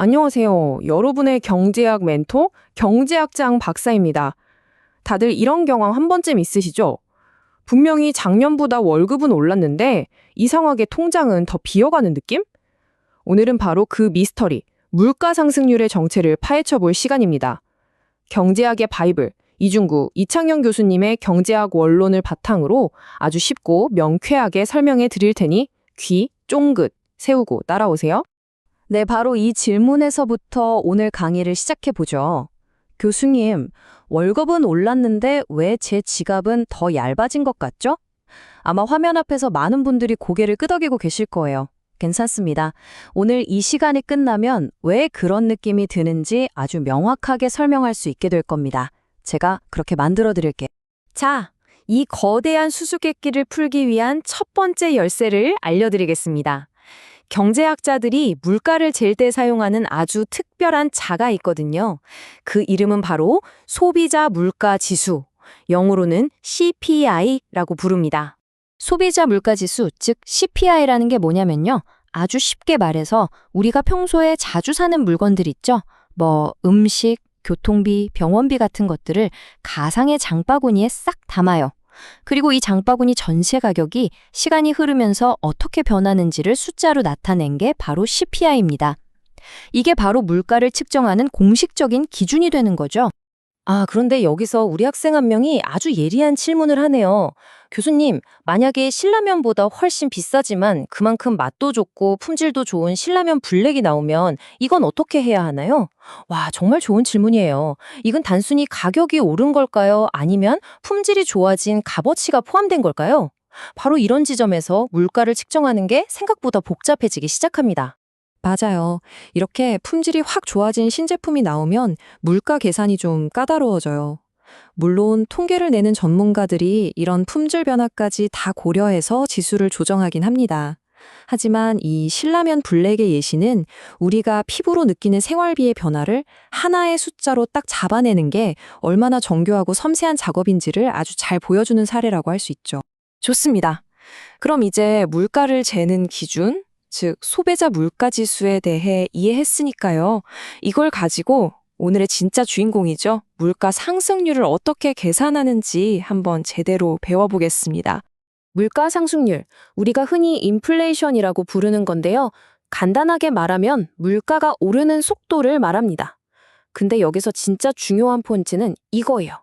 안녕하세요. 여러분의 경제학 멘토, 경제학장 박사입니다. 다들 이런 경험 한 번쯤 있으시죠? 분명히 작년보다 월급은 올랐는데 이상하게 통장은 더 비어가는 느낌? 오늘은 바로 그 미스터리, 물가 상승률의 정체를 파헤쳐 볼 시간입니다. 경제학의 바이블, 이중구, 이창영 교수님의 경제학 원론을 바탕으로 아주 쉽고 명쾌하게 설명해 드릴 테니 귀 쫑긋 세우고 따라오세요. 네, 바로 이 질문에서부터 오늘 강의를 시작해보죠. 교수님, 월급은 올랐는데 왜 제 지갑은 더 얇아진 것 같죠? 아마 화면 앞에서 많은 분들이 고개를 끄덕이고 계실 거예요. 괜찮습니다. 오늘 이 시간이 끝나면 왜 그런 느낌이 드는지 아주 명확하게 설명할 수 있게 될 겁니다. 제가 그렇게 만들어 드릴게요. 자, 이 거대한 수수께끼를 풀기 위한 첫 번째 열쇠를 알려드리겠습니다. 경제학자들이 물가를 잴 때 사용하는 아주 특별한 자가 있거든요. 그 이름은 바로 소비자 물가 지수, 영어로는 CPI라고 부릅니다. 소비자 물가지수, 즉 CPI라는 게 뭐냐면요. 아주 쉽게 말해서 우리가 평소에 자주 사는 물건들 있죠? 음식, 교통비, 병원비 같은 것들을 가상의 장바구니에 싹 담아요. 그리고 이 장바구니 전체 가격이 시간이 흐르면서 어떻게 변하는지를 숫자로 나타낸 게 바로 CPI입니다. 이게 바로 물가를 측정하는 공식적인 기준이 되는 거죠. 그런데 여기서 우리 학생 한 명이 아주 예리한 질문을 하네요. 교수님, 만약에 신라면보다 훨씬 비싸지만 그만큼 맛도 좋고 품질도 좋은 신라면 블랙이 나오면 이건 어떻게 해야 하나요? 와, 정말 좋은 질문이에요. 이건 단순히 가격이 오른 걸까요? 아니면 품질이 좋아진 값어치가 포함된 걸까요? 바로 이런 지점에서 물가를 측정하는 게 생각보다 복잡해지기 시작합니다. 맞아요. 이렇게 품질이 확 좋아진 신제품이 나오면 물가 계산이 좀 까다로워져요. 물론 통계를 내는 전문가들이 이런 품질 변화까지 다 고려해서 지수를 조정하긴 합니다. 하지만 이 신라면 블랙의 예시는 우리가 피부로 느끼는 생활비의 변화를 하나의 숫자로 딱 잡아내는 게 얼마나 정교하고 섬세한 작업인지를 아주 잘 보여주는 사례라고 할 수 있죠. 좋습니다. 그럼 이제 물가를 재는 기준, 즉 소비자 물가 지수에 대해 이해했으니까요. 이걸 가지고 오늘의 진짜 주인공이죠. 물가 상승률을 어떻게 계산하는지 한번 제대로 배워보겠습니다. 물가 상승률, 우리가 흔히 인플레이션이라고 부르는 건데요. 간단하게 말하면 물가가 오르는 속도를 말합니다. 근데 여기서 진짜 중요한 포인트는 이거예요.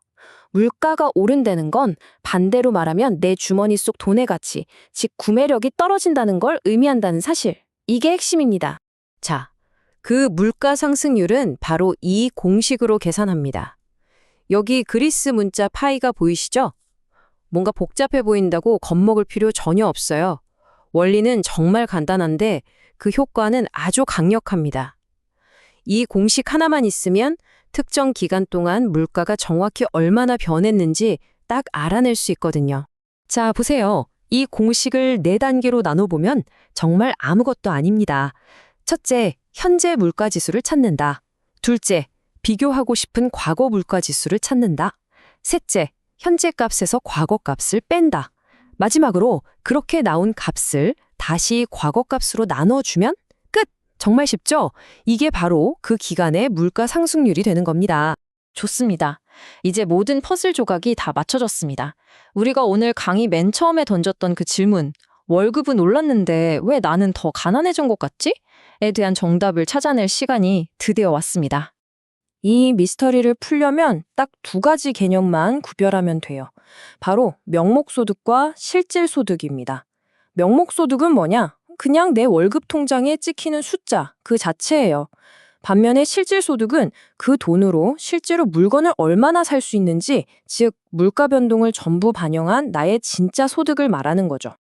물가가 오른다는 건 반대로 말하면 내 주머니 속 돈의 가치, 즉 구매력이 떨어진다는 걸 의미한다는 사실. 이게 핵심입니다. 자, 그 물가 상승률은 바로 이 공식으로 계산합니다. 여기 그리스 문자 파이가 보이시죠? 뭔가 복잡해 보인다고 겁먹을 필요 전혀 없어요. 원리는 정말 간단한데 그 효과는 아주 강력합니다. 이 공식 하나만 있으면 특정 기간 동안 물가가 정확히 얼마나 변했는지 딱 알아낼 수 있거든요. 자, 보세요. 이 공식을 4단계로 나눠보면 정말 아무것도 아닙니다. 첫째, 현재 물가 지수를 찾는다. 둘째, 비교하고 싶은 과거 물가 지수를 찾는다. 셋째, 현재 값에서 과거 값을 뺀다. 마지막으로 그렇게 나온 값을 다시 과거 값으로 나눠주면 끝! 정말 쉽죠? 이게 바로 그 기간의 물가 상승률이 되는 겁니다. 좋습니다. 이제 모든 퍼즐 조각이 다 맞춰졌습니다. 우리가 오늘 강의 맨 처음에 던졌던 그 질문, 월급은 올랐는데 왜 나는 더 가난해진 것 같지? 에 대한 정답을 찾아낼 시간이 드디어 왔습니다. 이 미스터리를 풀려면 딱 2가지 개념만 구별하면 돼요. 바로 명목소득과 실질소득입니다. 명목소득은 뭐냐? 그냥 내 월급 통장에 찍히는 숫자, 그 자체예요. 반면에 실질소득은 그 돈으로 실제로 물건을 얼마나 살 수 있는지, 즉 물가 변동을 전부 반영한 나의 진짜 소득을 말하는 거죠.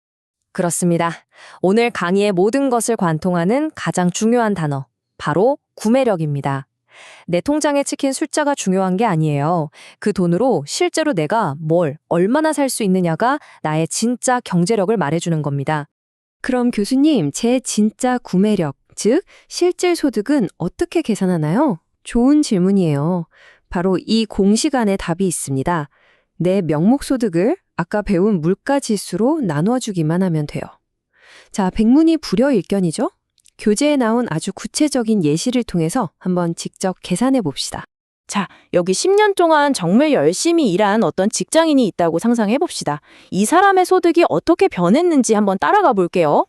그렇습니다. 오늘 강의의 모든 것을 관통하는 가장 중요한 단어, 바로 구매력입니다. 내 통장에 찍힌 숫자가 중요한 게 아니에요. 그 돈으로 실제로 내가 얼마나 살 수 있느냐가 나의 진짜 경제력을 말해주는 겁니다. 그럼 교수님, 제 진짜 구매력, 즉 실질 소득은 어떻게 계산하나요? 좋은 질문이에요. 바로 이 공식 안에 답이 있습니다. 내 명목 소득을 아까 배운 물가 지수로 나눠주기만 하면 돼요. 자, 백문이 불여일견이죠? 교재에 나온 아주 구체적인 예시를 통해서 한번 직접 계산해 봅시다. 자, 여기 10년 동안 정말 열심히 일한 어떤 직장인이 있다고 상상해 봅시다. 이 사람의 소득이 어떻게 변했는지 한번 따라가 볼게요.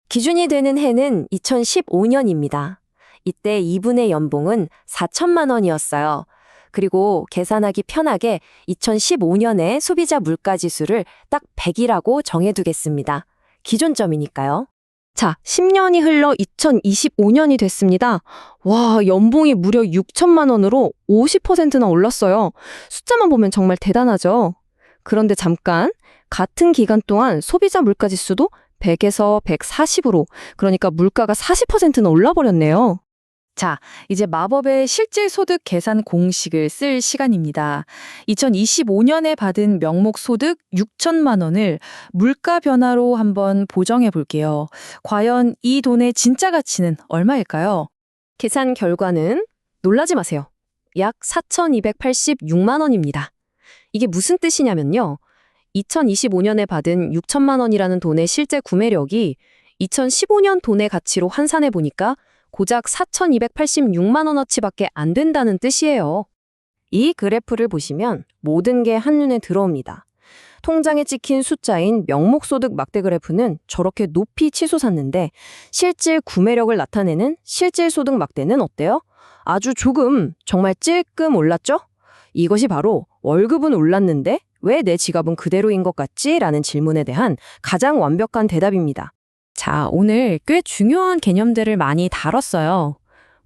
기준이 되는 해는 2015년입니다. 이때 이분의 연봉은 4천만 원이었어요. 그리고 계산하기 편하게 2015년의 소비자 물가지수를 딱 100이라고 정해두겠습니다. 기존점이니까요. 자, 10년이 흘러 2025년이 됐습니다. 와, 연봉이 무려 6천만 원으로 50%나 올랐어요. 숫자만 보면 정말 대단하죠? 그런데 잠깐, 같은 기간 동안 소비자 물가 지수도 100에서 140으로, 그러니까 물가가 40%나 올라버렸네요. 자, 이제 마법의 실질 소득 계산 공식을 쓸 시간입니다. 2025년에 받은 명목 소득 6천만 원을 물가 변화로 한번 보정해 볼게요. 과연 이 돈의 진짜 가치는 얼마일까요? 계산 결과는 놀라지 마세요. 약 4,286만 원입니다. 이게 무슨 뜻이냐면요. 2025년에 받은 6천만 원이라는 돈의 실제 구매력이 2015년 돈의 가치로 환산해 보니까 고작 4,286만 원어치밖에 안 된다는 뜻이에요. 이 그래프를 보시면 모든 게 한눈에 들어옵니다. 통장에 찍힌 숫자인 명목소득 막대 그래프는 저렇게 높이 치솟았는데 실질 구매력을 나타내는 실질 소득 막대는 어때요? 아주 조금, 정말 찔끔 올랐죠? 이것이 바로 월급은 올랐는데 왜 내 지갑은 그대로인 것 같지? 라는 질문에 대한 가장 완벽한 대답입니다. 자, 오늘 꽤 중요한 개념들을 많이 다뤘어요.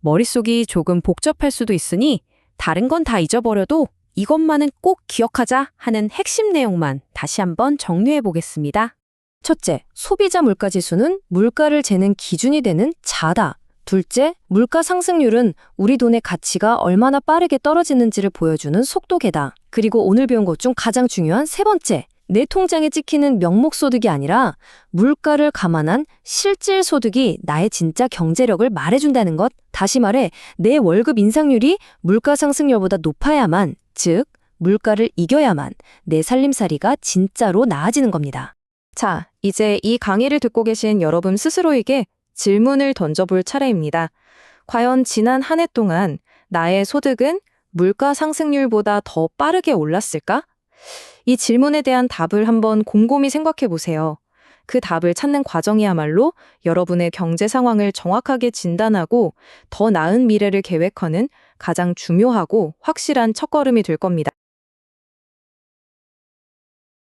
머릿속이 조금 복잡할 수도 있으니 다른 건 다 잊어버려도 이것만은 꼭 기억하자 하는 핵심 내용만 다시 한번 정리해 보겠습니다. 첫째, 소비자 물가 지수는 물가를 재는 기준이 되는 자다. 둘째, 물가 상승률은 우리 돈의 가치가 얼마나 빠르게 떨어지는지를 보여주는 속도계다. 그리고 오늘 배운 것 중 가장 중요한 세 번째, 내 통장에 찍히는 명목소득이 아니라 물가를 감안한 실질 소득이 나의 진짜 경제력을 말해준다는 것. 다시 말해, 내 월급 인상률이 물가 상승률보다 높아야만, 즉 물가를 이겨야만 내 살림살이가 진짜로 나아지는 겁니다. 자, 이제 이 강의를 듣고 계신 여러분 스스로에게 질문을 던져볼 차례입니다. 과연 지난 한 해 동안 나의 소득은 물가 상승률보다 더 빠르게 올랐을까? 이 질문에 대한 답을 한번 곰곰이 생각해 보세요. 그 답을 찾는 과정이야말로 여러분의 경제 상황을 정확하게 진단하고 더 나은 미래를 계획하는 가장 중요하고 확실한 첫걸음이 될 겁니다.